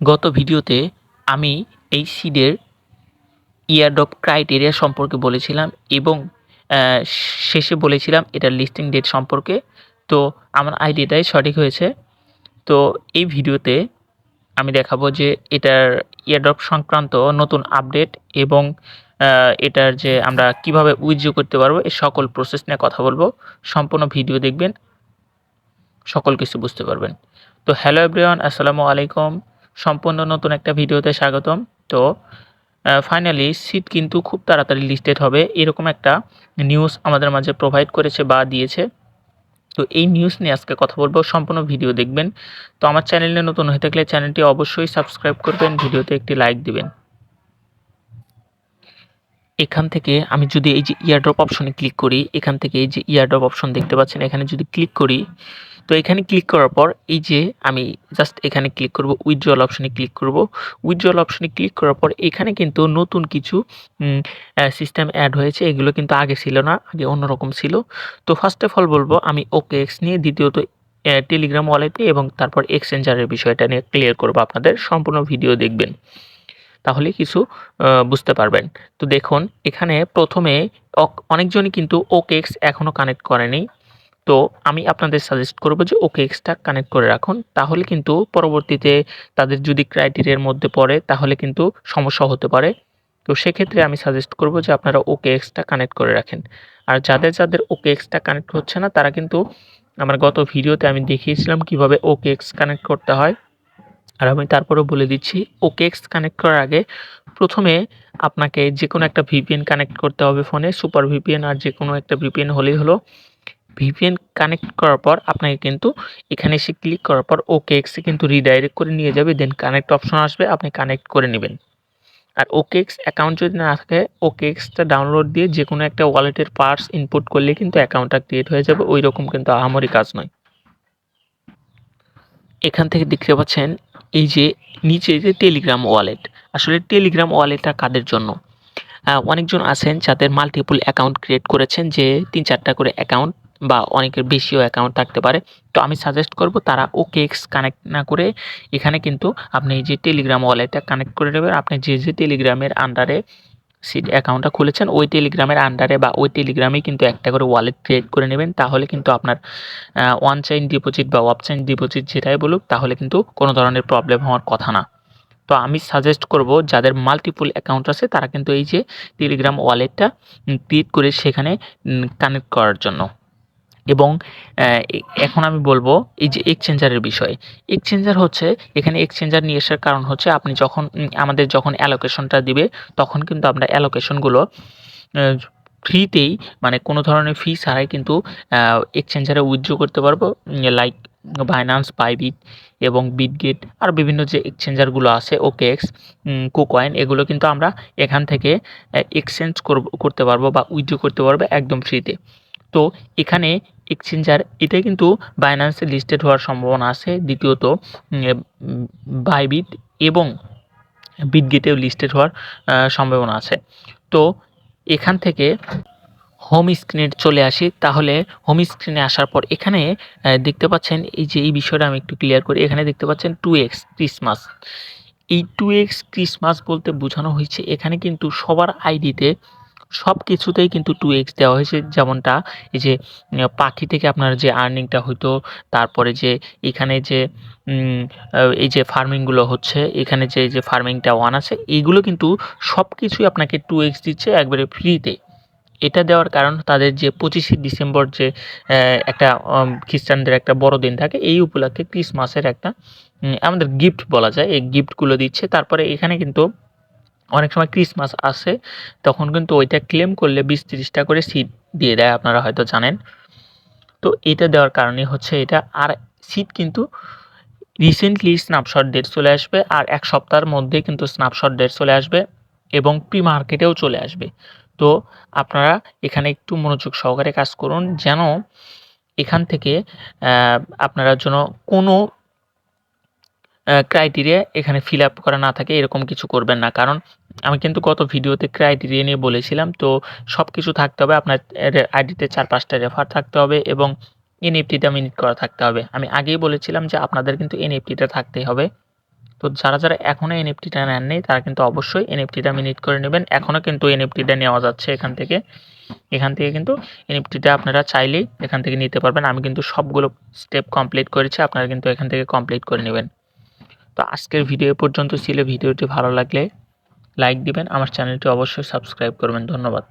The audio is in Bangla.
গত ভিডিওতে আমি এই সিডের ইয়ারড্রপ ক্রাইটেরিয়া সম্পর্কে বলেছিলাম এবং শেষে বলেছিলাম এটার লিস্টিং ডেট সম্পর্কে। তো আমার আইডিয়াটাই সঠিক হয়েছে। তো এই ভিডিওতে আমি দেখাবো যে এটার ইয়ারড্রপ সংক্রান্ত নতুন আপডেট এবং এটার যে আমরা কিভাবে উইথড্র করতে পারবো এই সকল প্রসেস নিয়ে কথা বলবো। সম্পূর্ণ ভিডিও দেখবেন, সকল কিছু বুঝতে পারবেন। তো হ্যালো এভরিওয়ান, আসসালামু আলাইকুম। সম্পূর্ণ নতুন একটা ভিডিওতে স্বাগতম। তো ফাইনালি সিট কিন্তু খুব তাড়াতাড়ি লিস্টেড হবে এরকম একটা নিউজ আমাদের মাঝে প্রোভাইড করেছে বা দিয়েছে। তো এই নিউজ নিয়ে আজকে কথা বলবো, সম্পূর্ণ ভিডিও দেখবেন। তো আমার চ্যানেলে নতুন হয়ে থাকলে চ্যানেলটি অবশ্যই সাবস্ক্রাইব করবেন, ভিডিওতে একটি লাইক দিবেন। এখান থেকে আমি যদি এই যে ইয়ারড্রপ অপশনে ক্লিক করি, এখান থেকে এই যে ইয়ারড্রপ অপশন দেখতে পাচ্ছেন, এখানে যদি ক্লিক করি, তো এখানে ক্লিক করার পর এই যে আমি জাস্ট এখানে ক্লিক করব, উইথড্রল অপশনে ক্লিক করব। উইথড্রল অপশনে ক্লিক করার পর এখানে কিন্তু নতুন কিছু সিস্টেম অ্যাড হয়েছে, এগুলো কিন্তু আগে ছিল না, আগে অন্যরকম ছিল। তো ফার্স্ট অফ অল বলবো আমি OKX নিয়ে, দ্বিতীয়ত টেলিগ্রাম ওয়ালেটে এবং তারপর এক্সচেঞ্জারের বিষয়টা নিয়ে ক্লিয়ার করবো। আপনাদের সম্পূর্ণ ভিডিও দেখবেন, তাহলে কিছু বুঝতে পারবেন। তো দেখুন এখানে প্রথমে অনেকজনই কিন্তু OKX এখনও কানেক্ট করেনি। তো আমি আপনাদের সাজেস্ট করব যে OKXটা কানেক্ট করে রাখুন, তাহলে কিন্তু পরবর্তীতে তাদের যদি ক্রাইটেরিয়ার মধ্যে পড়ে তাহলে কিন্তু সমস্যা হতে পারে। তো সেক্ষেত্রে আমি সাজেস্ট করব যে আপনারা OKXটা কানেক্ট করে রাখেন। আর যাদের OKXটা কানেক্ট হচ্ছে না তারা কিন্তু আমার গত ভিডিওতে আমি দেখিয়েছিলাম কিভাবে OKX কানেক্ট করতে হয়। আর আমি তারপরেও বলে দিচ্ছি, OKX কানেক্ট করার আগে প্রথমে আপনাকে যে কোনো একটা VPN কানেক্ট করতে হবে ফোনে, সুপার VPN আর যে কোনো একটা VPN হলেই হলো। VPN কানেক্ট করার পর আপনাকে কিন্তু এখানে এসে ক্লিক করার পর OKX এ কিন্তু রিডাইরেক্ট করে নিয়ে যাবে, দেন কানেক্ট অপশন আসবে, আপনি কানেক্ট করে নেবেন। আর OKX অ্যাকাউন্ট যদি না থাকে, OKXটা ডাউনলোড দিয়ে যে কোনো একটা ওয়ালেটের পার্টস ইনপুট করলে কিন্তু অ্যাকাউন্টটা ক্রিয়েট হয়ে যাবে, ওই রকম কিন্তু আহামরি কাজ নয়। এখান থেকে দেখতে পাচ্ছেন এই যে নিচে যে টেলিগ্রাম ওয়ালেট, আসলে টেলিগ্রাম ওয়ালেটটা কাদের জন্য? অনেকজন আছেন যাদের মাল্টিপল অ্যাকাউন্ট ক্রিয়েট করেছেন, যে 3-4টা করে অ্যাকাউন্ট বা অনেকের বেশিও অ্যাকাউন্ট থাকতে পারে। তো আমি সাজেস্ট করব তারা OKX কানেক্ট না করে এখানে কিন্তু আপনি এই যে টেলিগ্রাম ওয়ালেটটা কানেক্ট করে নেবেন। আপনি যে টেলিগ্রামের আন্ডারে সিট অ্যাকাউন্টটা খুলেছেন ওই টেলিগ্রামের আন্ডারে বা ওই টেলিগ্রামেই কিন্তু একটা করে ওয়ালেট ক্রিয়েট করে নেবেন, তাহলে কিন্তু আপনার ওয়ান চাইন ডিপোজিট বা অফ চাইন ডিপোজিট যেটাই বলুক, তাহলে কিন্তু কোনো ধরনের প্রবলেম হওয়ার কথা না। তো আমি সাজেস্ট করব যাদের মাল্টিপল অ্যাকাউন্ট আছে তারা কিন্তু এই যে টেলিগ্রাম ওয়ালেটটা ক্রিয়েট করে সেখানে কানেক্ট করার জন্য। এবং এখন আমি বলবো এই যে এক্সচেঞ্জারের বিষয়ে। এক্সচেঞ্জার হচ্ছে, এখানে এক্সচেঞ্জার নিয়ে আসার কারণ হচ্ছে আপনি যখন আমাদের যখন অ্যালোকেশনটা দিবে তখন কিন্তু আমরা অ্যালোকেশনগুলো ফ্রিতেই, মানে কোনো ধরনের ফি ছাড়াই কিন্তু এক্সচেঞ্জারে উইথড্র করতে পারবো। লাইক বাইন্যান্স, বাইবিট এবং বিটগেট আর বিভিন্ন যে এক্সচেঞ্জারগুলো আছে, OKX, কুকয়েন, এগুলো কিন্তু আমরা এখান থেকে এক্সচেঞ্জ করতে পারবো বা উইথড্র করতে পারবো একদম ফ্রিতে। তো এখানে এক্সচেঞ্জার এটা কিন্তু বাইন্যান্সে লিস্টেড হওয়ার সম্ভাবনা আছে, দ্বিতীয়ত বাইবিট এবং বিটগেটেও লিস্টেড হওয়ার সম্ভাবনা আছে। তো এখান থেকে হোম স্ক্রিনে চলে আসি, তাহলে হোম স্ক্রিনে আসার পর এখানে দেখতে পাচ্ছেন এই যে এই বিষয়টা আমি একটু ক্লিয়ার করি। এখানে দেখতে পাচ্ছেন 2x ক্রিসমাস। এই 2x ক্রিসমাস বলতে বোঝানো হয়েছে এখানে কিন্তু সবার আইডিতে সব কিছুতেই কিন্তু 2x দেওয়া হয়েছে। যেমনটা এই যে পাখি থেকে আপনার যে আর্নিংটা হইতো, তারপরে যে এখানে যে এই যে ফার্মিংগুলো হচ্ছে, এখানে যে ফার্মিংটা 1 আছে, এইগুলো কিন্তু সব কিছুই আপনাকে 2x দিচ্ছে একবারে ফ্রিতে। এটা দেওয়ার কারণ তাদের যে 25শে ডিসেম্বর যে একটা খ্রিস্টানদের একটা বড়দিন থাকে, এই উপলক্ষে ক্রিসমাসের একটা আমাদের গিফট বলা যায়, এই গিফটগুলো দিচ্ছে। তারপরে এখানে কিন্তু অনেক সময় ক্রিসমাস আসে, তখন কিন্তু ওইটা ক্লেম করলে 20-30টা করে সিট দিয়ে দেয়, আপনারা হয়তো জানেন। তো এটা দেওয়ার কারণে হচ্ছে এটা। আর সিট কিন্তু রিসেন্টলি স্ন্যাপশট ডেট চলে আসবে, আর 1 সপ্তাহের মধ্যে কিন্তু স্ন্যাপশট ডেট চলে আসবে এবং প্রি মার্কেটেও চলে আসবে। তো আপনারা এখানে একটু মনোযোগ সহকারে কাজ করুন, যেন এখান থেকে আপনারা যেন কোনো ক্রাইটেরিয়া এখানে ফিল আপ করা না থাকে, এরকম কিছু করবেন না। কারণ আমি কিন্তু গত ভিডিওতে ক্রাইটেরিয়া নিয়ে বলেছিলাম। তো সব কিছু থাকতে হবে, আপনার আইডিতে 4-5টা রেফার থাকতে হবে এবং এনএফটিটা মিনিট করা থাকতে হবে। আমি আগেই বলেছিলাম যে আপনাদের কিন্তু এনএফটিটা থাকতেই হবে। তো যারা এখনও এনএফটিটা নেননি তারা কিন্তু অবশ্যই এনএফটিটা মিনিট করে নেবেন। এখনও কিন্তু এনএফটিটা নেওয়া যাচ্ছে এখান থেকে কিন্তু এনএফটিটা আপনারা চাইলেই এখান থেকে নিতে পারবেন। আমি কিন্তু সবগুলো স্টেপ কমপ্লিট করেছি, আপনারা কিন্তু এখান থেকে কমপ্লিট করে নেবেন। তো আজকের ভিডিও পর্যন্ত ছিল। ভিডিওটি ভালো লাগলে লাইক দিবেন, আমার চ্যানেলটি অবশ্যই সাবস্ক্রাইব করবেন। ধন্যবাদ।